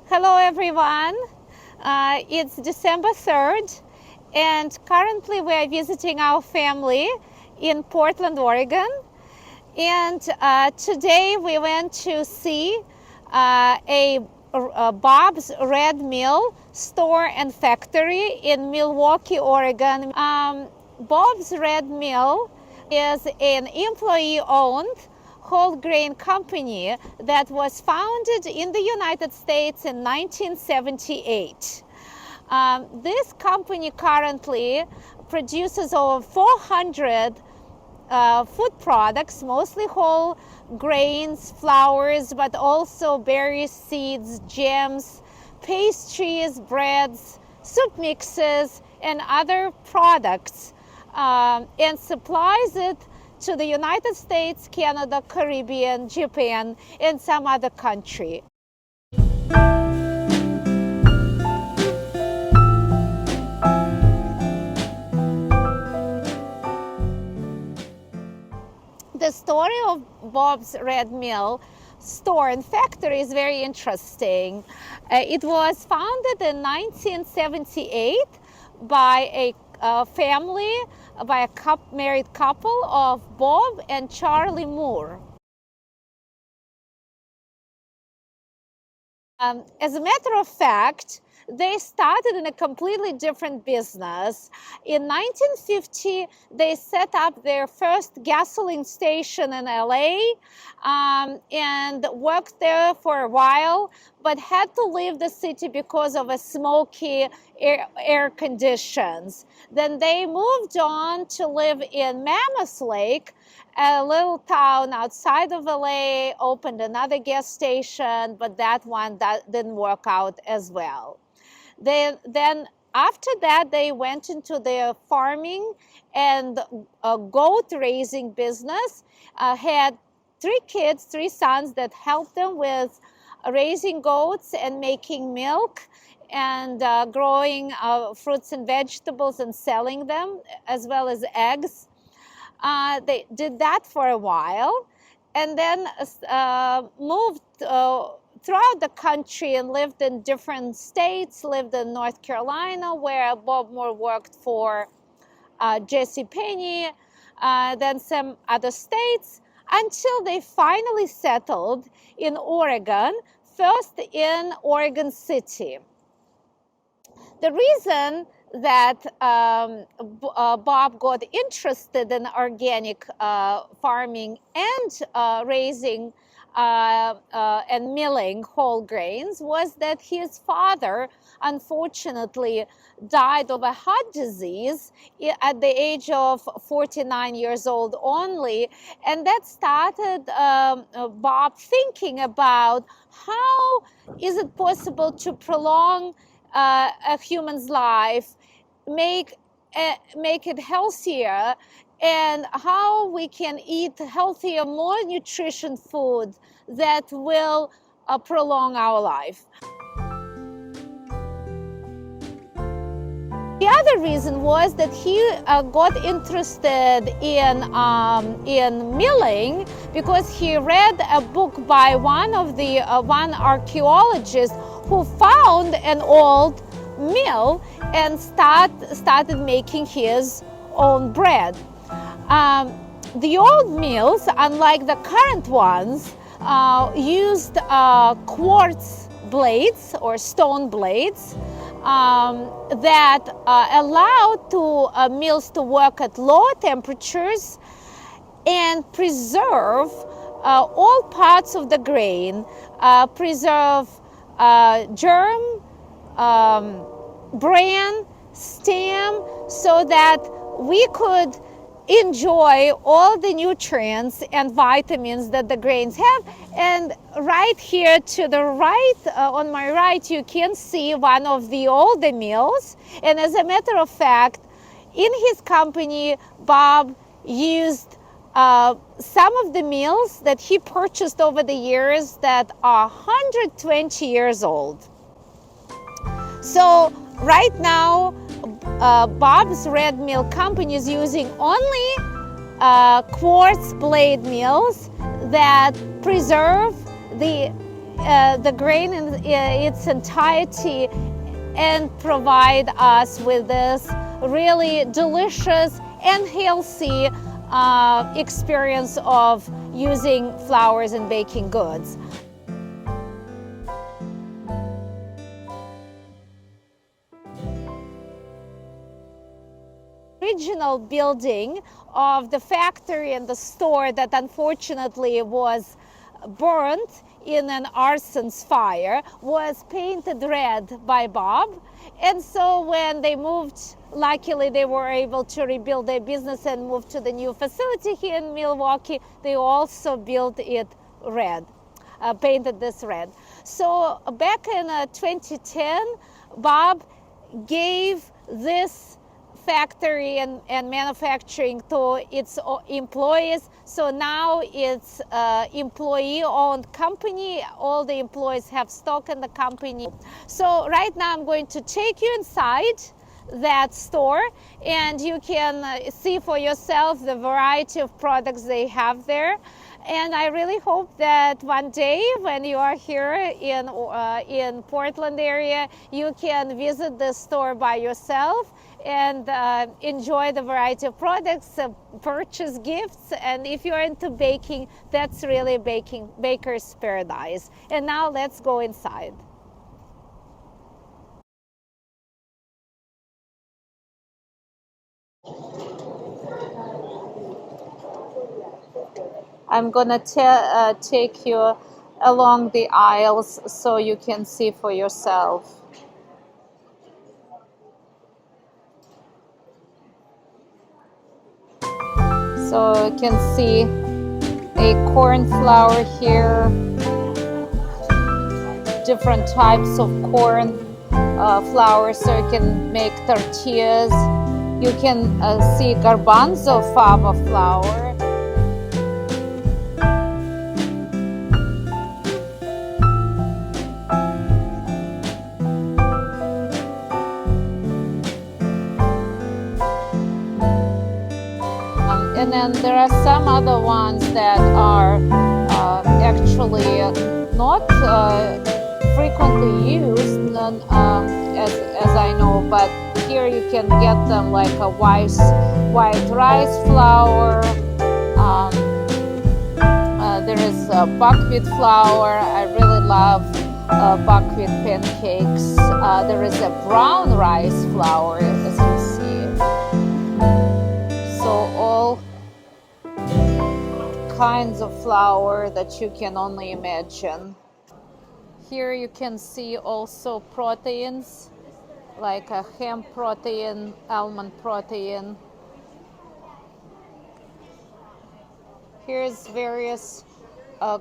Hello everyone, it's December 3rd and currently we are visiting our family in Portland, Oregon, and today we went to see a Bob's Red Mill store and factory in Milwaukee, Oregon. Bob's Red Mill is an employee-owned whole grain company that was founded in the United States in 1978. This company currently produces over 400 food products, mostly whole grains, flours, but also berries, seeds, jams, pastries, breads, soup mixes, and other products, and supplies it to the United States, Canada, Caribbean, Japan, and some other country. The story of Bob's Red Mill store and factory is very interesting. It was founded in 1978 by a family, by a married couple of Bob and Charlie Moore. As a matter of fact, they started in a completely different business. In 1950, they set up their first gasoline station in LA and worked there for a while, but had to leave the city because of a smoky air conditions. Then they moved on to live in Mammoth Lake, a little town outside of LA, opened another gas station, but that one didn't work out as well. Then after that, they went into their farming and goat raising business, had three sons that helped them with raising goats and making milk and growing fruits and vegetables and selling them, as well as eggs. They did that for a while and then moved throughout the country and lived in different states, lived in North Carolina, where Bob Moore worked for J.C. Penney, then some other states, until they finally settled in Oregon, first in Oregon City. The reason that Bob got interested in organic farming and raising and milling whole grains was that his father unfortunately died of a heart disease at the age of 49 years old only, and that started Bob thinking about how is it possible to prolong a human's life, make it healthier, and how we can eat healthier, more nutrition food that will prolong our life. The other reason was that he got interested in milling because he read a book by one archaeologist who found an old mill and started making his own bread. The old mills, unlike the current ones, used quartz blades or stone blades that allowed mills to work at low temperatures and preserve all parts of the grain, preserve germ, bran, stem, so that we could enjoy all the nutrients and vitamins that the grains have. And right here to the right, on my right, you can see one of the older mills. And as a matter of fact, in his company, Bob used some of the mills that he purchased over the years that are 120 years old. So right now, Bob's Red Mill company is using only quartz blade mills that preserve the the grain in its entirety and provide us with this really delicious and healthy experience of using flours in baking goods. Original building of the factory and the store that unfortunately was burnt in an arson's fire was painted red by Bob. And so when they moved, luckily they were able to rebuild their business and move to the new facility here in Milwaukee. They also built it red, painted this red. So back in 2010, Bob gave this factory and manufacturing to its employees. So now it's employee-owned company. All the employees have stock in the company. So right now I'm going to take you inside that store, and you can see for yourself the variety of products they have there. And I really hope that one day when you are here in Portland area, you can visit the store by yourself and enjoy the variety of products, purchase gifts. And if you're into baking, that's really baker's paradise. And now let's go inside. I'm gonna take you along the aisles so you can see for yourself. So you can see a corn flour here, different types of corn flour, so you can make tortillas. You can see garbanzo fava flour. And then there are some other ones that are actually not frequently used, as I know, but here you can get them like a white rice flour. There is buckwheat flour. I really love buckwheat pancakes. There is a brown rice flour, as you see. So all kinds of flour that you can only imagine. Here you can see also proteins, like a hemp protein, almond protein. Here's various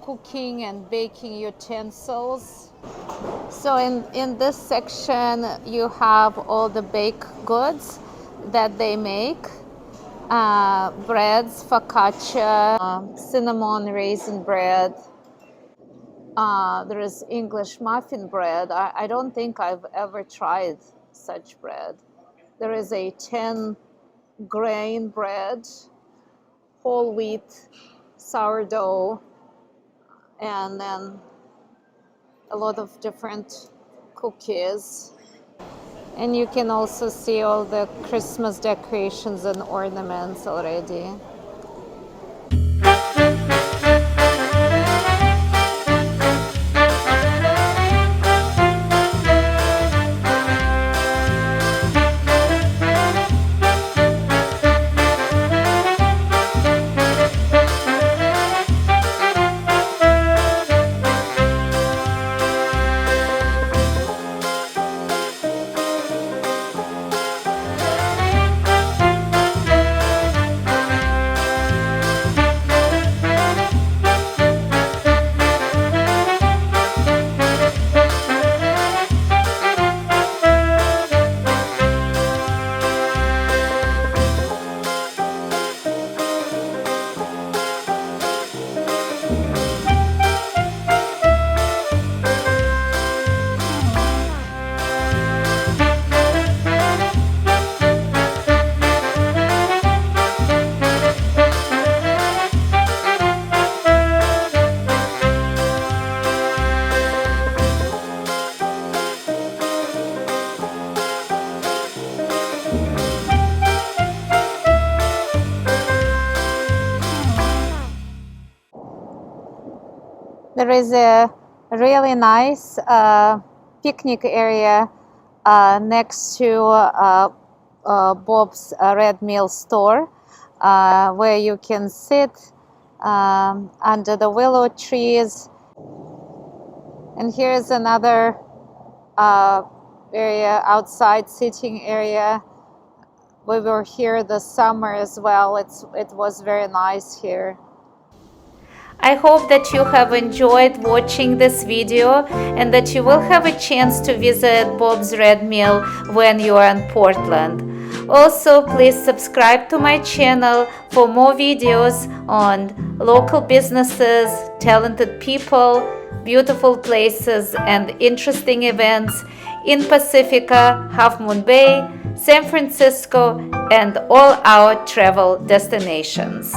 cooking and baking utensils. So in this section you have all the baked goods that they make. Breads, focaccia, cinnamon raisin bread. There is English muffin bread. I don't think I've ever tried such bread. There is a 10-grain bread, whole wheat, sourdough, and then a lot of different cookies. And you can also see all the Christmas decorations and ornaments already. there is a really nice picnic area next to Bob's Red Mill store, where you can sit under the willow trees. And here's another area, outside sitting area. We were here this summer as well. It was very nice here. I hope that you have enjoyed watching this video and that you will have a chance to visit Bob's Red Mill when you are in Portland. Also, please subscribe to my channel for more videos on local businesses, talented people, beautiful places, and interesting events in Pacifica, Half Moon Bay, San Francisco, and all our travel destinations.